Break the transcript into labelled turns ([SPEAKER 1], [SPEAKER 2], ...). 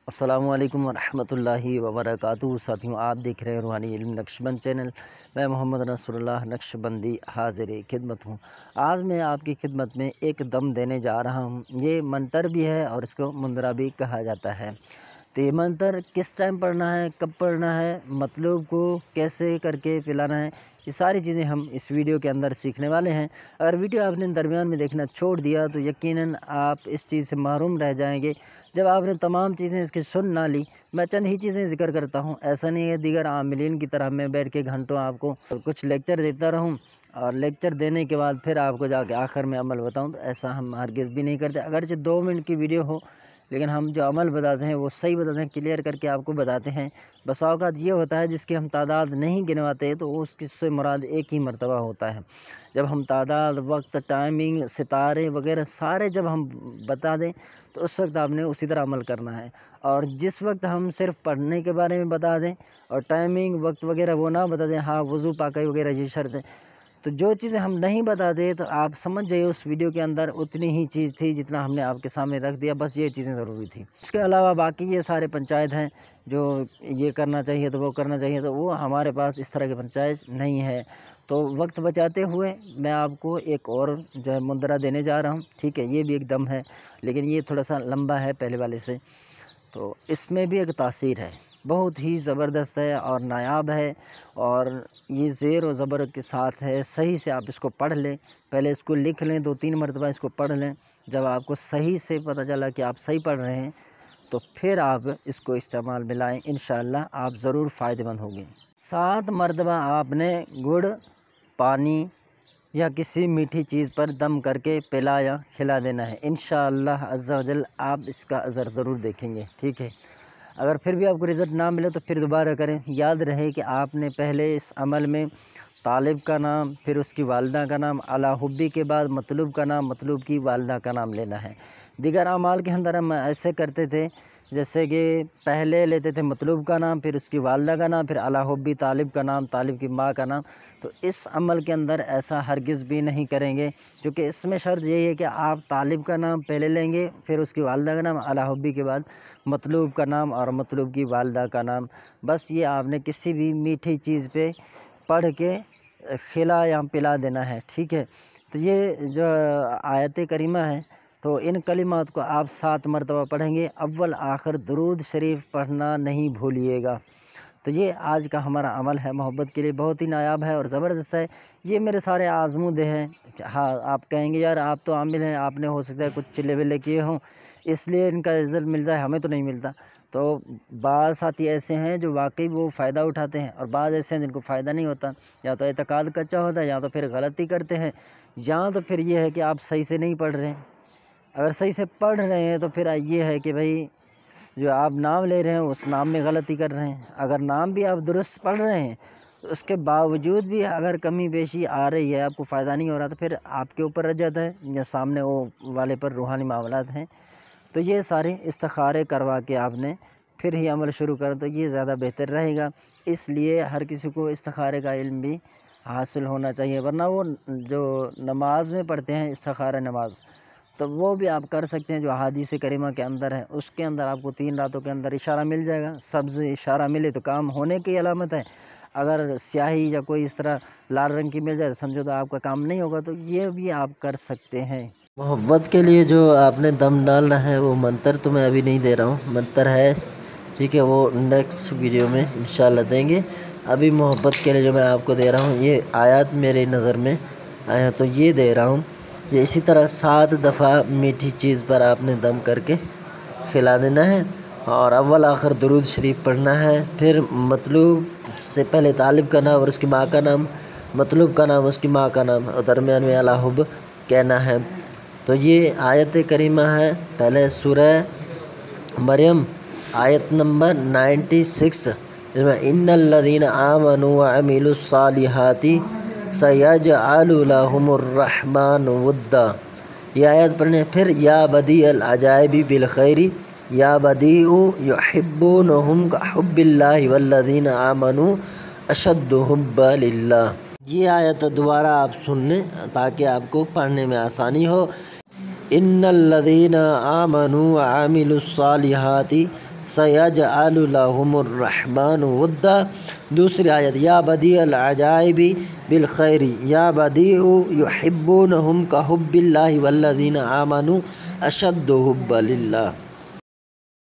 [SPEAKER 1] السلام علیکم ورحمۃ اللہ وبرکاتہ۔ ساتھیوں، آپ دیکھ رہے ہیں روحانی علم نقشبند چینل۔ میں محمد نصر اللہ نقشبندی حاضر خدمت ہوں۔ آج میں آپ کی خدمت میں ایک دم دینے جا رہا ہوں۔ یہ منتر بھی ہے اور اس کو مندرہ بھی کہا جاتا ہے۔ تو یہ منتر کس ٹائم پڑھنا ہے، کب پڑھنا ہے، مطلوب کو کیسے کر کے پلانا ہے، یہ ساری چیزیں ہم اس ویڈیو کے اندر سیکھنے والے ہیں۔ اگر ویڈیو آپ نے درمیان میں دیکھنا چھوڑ دیا تو یقیناً آپ اس چیز سے محروم رہ جائیں گے۔ جب آپ نے تمام چیزیں اس کی سن نہ لی، میں چند ہی چیزیں ذکر کرتا ہوں، ایسا نہیں ہے دیگر عاملین کی طرح میں بیٹھ کے گھنٹوں آپ کو کچھ لیکچر دیتا رہوں اور لیکچر دینے کے بعد پھر آپ کو جا کے آخر میں عمل بتاؤں، تو ایسا ہم ہرگز بھی نہیں کرتے۔ اگرچہ 2 منٹ کی ویڈیو ہو لیکن ہم جو عمل بتاتے ہیں وہ صحیح بتاتے ہیں، کلیئر کر کے آپ کو بتاتے ہیں۔ بس اوقات یہ ہوتا ہے جس کی ہم تعداد نہیں گنواتے تو اس کی سے مراد ایک ہی مرتبہ ہوتا ہے۔ جب ہم تعداد، وقت، ٹائمنگ، ستارے وغیرہ سارے جب ہم بتا دیں تو اس وقت آپ نے اسی طرح عمل کرنا ہے، اور جس وقت ہم صرف پڑھنے کے بارے میں بتا دیں اور ٹائمنگ، وقت وغیرہ وہ نہ بتا دیں، ہاں وضو پاکی وغیرہ یہ شرط ہے، تو جو چیزیں ہم نہیں بتاتے تو آپ سمجھ جائیے اس ویڈیو کے اندر اتنی ہی چیز تھی جتنا ہم نے آپ کے سامنے رکھ دیا، بس یہ چیزیں ضروری تھی۔ اس کے علاوہ باقی یہ سارے پنچایت ہیں جو یہ کرنا چاہیے تو وہ کرنا چاہیے، تو وہ ہمارے پاس اس طرح کی پنچایت نہیں ہے۔ تو وقت بچاتے ہوئے میں آپ کو ایک اور جو ہے مندرہ دینے جا رہا ہوں، ٹھیک ہے؟ یہ بھی ایک دم ہے لیکن یہ تھوڑا سا لمبا ہے پہلے والے سے، تو اس میں بھی ایک تاثیر ہے، بہت ہی زبردست ہے اور نایاب ہے، اور یہ زیر و زبر کے ساتھ ہے۔ صحیح سے آپ اس کو پڑھ لیں، پہلے اس کو لکھ لیں، 2-3 مرتبہ اس کو پڑھ لیں۔ جب آپ کو صحیح سے پتہ چلا کہ آپ صحیح پڑھ رہے ہیں تو پھر آپ اس کو استعمال میں لائیں، انشاءاللہ آپ ضرور فائدہ مند ہوں گے۔ 7 مرتبہ آپ نے گڑ، پانی یا کسی میٹھی چیز پر دم کر کے پلا یا کھلا دینا ہے، انشاءاللہ عز و جل آپ اس کا اثر ضرور دیکھیں گے، ٹھیک ہے؟ اگر پھر بھی آپ کو رزلٹ نہ ملے تو پھر دوبارہ کریں۔ یاد رہے کہ آپ نے پہلے اس عمل میں طالب کا نام، پھر اس کی والدہ کا نام، علی حبی کے بعد مطلوب کا نام، مطلوب کی والدہ کا نام لینا ہے۔ دیگر اعمال کے اندر ہم ایسے کرتے تھے جیسے کہ پہلے لیتے تھے مطلوب کا نام، پھر اس کی والدہ کا نام، پھر علی حبی طالب کا نام، طالب کی ماں کا نام، تو اس عمل کے اندر ایسا ہرگز بھی نہیں کریں گے، کیونکہ اس میں شرط یہی ہے کہ آپ طالب کا نام پہلے لیں گے، پھر اس کی والدہ کا نام، علی حبی کے بعد مطلوب کا نام اور مطلوب کی والدہ کا نام۔ بس یہ آپ نے کسی بھی میٹھی چیز پہ پڑھ کے کھلا یا پلا دینا ہے، ٹھیک ہے؟ تو یہ جو آیت کریمہ ہے تو ان کلمات کو آپ 7 مرتبہ پڑھیں گے، اول آخر درود شریف پڑھنا نہیں بھولیے گا۔ تو یہ آج کا ہمارا عمل ہے، محبت کے لیے بہت ہی نایاب ہے اور زبردست ہے۔ یہ میرے سارے آزمودے ہیں۔ ہاں آپ کہیں گے یار آپ تو عامل ہیں، آپ نے ہو سکتا ہے کچھ چلے ولے کیے ہوں اس لیے ان کا رزلٹ ملتا ہے، ہمیں تو نہیں ملتا۔ تو بعض ساتھی ایسے ہیں جو واقعی وہ فائدہ اٹھاتے ہیں، اور بعض ایسے ہیں جن کو فائدہ نہیں ہوتا، یا تو اعتقاد کچا ہوتا ہے، یا تو پھر غلطی کرتے ہیں، یا تو پھر یہ ہے کہ آپ صحیح سے نہیں پڑھ رہے ہیں۔ اگر صحیح سے پڑھ رہے ہیں تو پھر یہ ہے کہ بھائی جو آپ نام لے رہے ہیں اس نام میں غلطی کر رہے ہیں۔ اگر نام بھی آپ درست پڑھ رہے ہیں تو اس کے باوجود بھی اگر کمی بیشی آ رہی ہے، آپ کو فائدہ نہیں ہو رہا، تو پھر آپ کے اوپر رجعت ہے یا سامنے وہ والے پر روحانی معاملات ہیں۔ تو یہ سارے استخارے کروا کے آپ نے پھر ہی عمل شروع کر تو یہ زیادہ بہتر رہے گا۔ اس لیے ہر کسی کو استخارے کا علم بھی حاصل ہونا چاہیے، ورنہ وہ جو نماز میں پڑھتے ہیں استخارہ نماز، تو وہ بھی آپ کر سکتے ہیں جو احادیث کریمہ کے اندر ہے۔ اس کے اندر آپ کو 3 راتوں کے اندر اشارہ مل جائے گا، سبز اشارہ ملے تو کام ہونے کی علامت ہے، اگر سیاہی یا کوئی اس طرح لال رنگ کی مل جائے تو سمجھو تو آپ کا کام نہیں ہوگا۔ تو یہ بھی آپ کر سکتے ہیں۔
[SPEAKER 2] محبت کے لیے جو آپ نے دم ڈالنا ہے وہ منتر تو میں ابھی نہیں دے رہا ہوں، منتر ہے ٹھیک ہے، وہ نیکسٹ ویڈیو میں انشاءاللہ دیں گے۔ ابھی محبت کے لیے جو میں آپ کو دے رہا ہوں یہ آیات میرے نظر میں آیا تو یہ دے رہا ہوں۔ یہ اسی طرح 7 دفعہ میٹھی چیز پر آپ نے دم کر کے کھلا دینا ہے، اور اول آخر درود شریف پڑھنا ہے، پھر مطلوب سے پہلے طالب کا نام اور اس کی ماں کا نام، مطلوب کا نام اس کی ماں کا نام، اور درمیان میں علی حب کہنا ہے۔ تو یہ آیت کریمہ ہے، پہلے سورہ مریم آیت نمبر 96، جس میں ان الذین آمنوا وعملوا الصالحات سیجعل لهم الرحمن ودا، یہ آیت پڑھنے۔ پھر یا بدیع العجائب بالخیر یا بدیع یحبونہم کحب اللہ والذین آمنوا اشد حبا للہ، یہ آیت دوبارہ آپ سن لیں تاکہ آپ کو پڑھنے میں آسانی ہو۔ ان الذین آمنوا وعملوا الصالحات سَيَجْعَلُ لَهُمُ الرَّحْمَنُ وُدًّا۔ دوسری آیت یا بدیع العجائب بالخیر یا بدیع یحبونہم کحب اللہ والذین آمنوا اشد حبا للہ۔